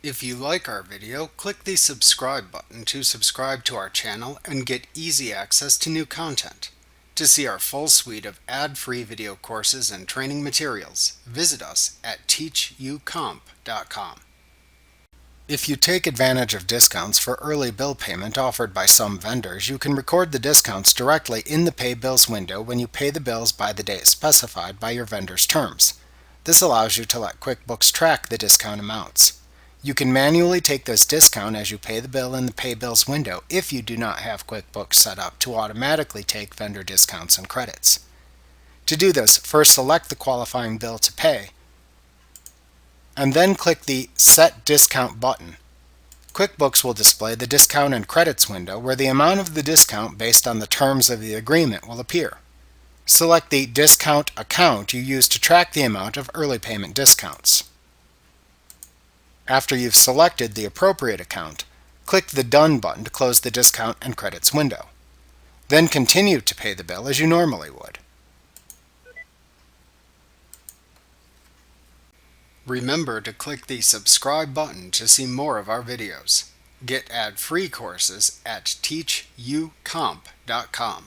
If you like our video, click the subscribe button to subscribe to our channel and get easy access to new content. To see our full suite of ad-free video courses and training materials, visit us at teachucomp.com. If you take advantage of discounts for early bill payment offered by some vendors, you can record the discounts directly in the Pay Bills window when you pay the bills by the date specified by your vendor's terms. This allows you to let QuickBooks track the discount amounts. You can manually take this discount as you pay the bill in the Pay Bills window if you do not have QuickBooks set up to automatically take vendor discounts and credits. To do this, first select the qualifying bill to pay, and then click the Set Discount button. QuickBooks will display the Discount and Credits window where the amount of the discount based on the terms of the agreement will appear. Select the discount account you use to track the amount of early payment discounts. After you've selected the appropriate account, click the Done button to close the Discount and Credits window. Then continue to pay the bill as you normally would. Remember to click the subscribe button to see more of our videos. Get ad-free courses at teachucomp.com.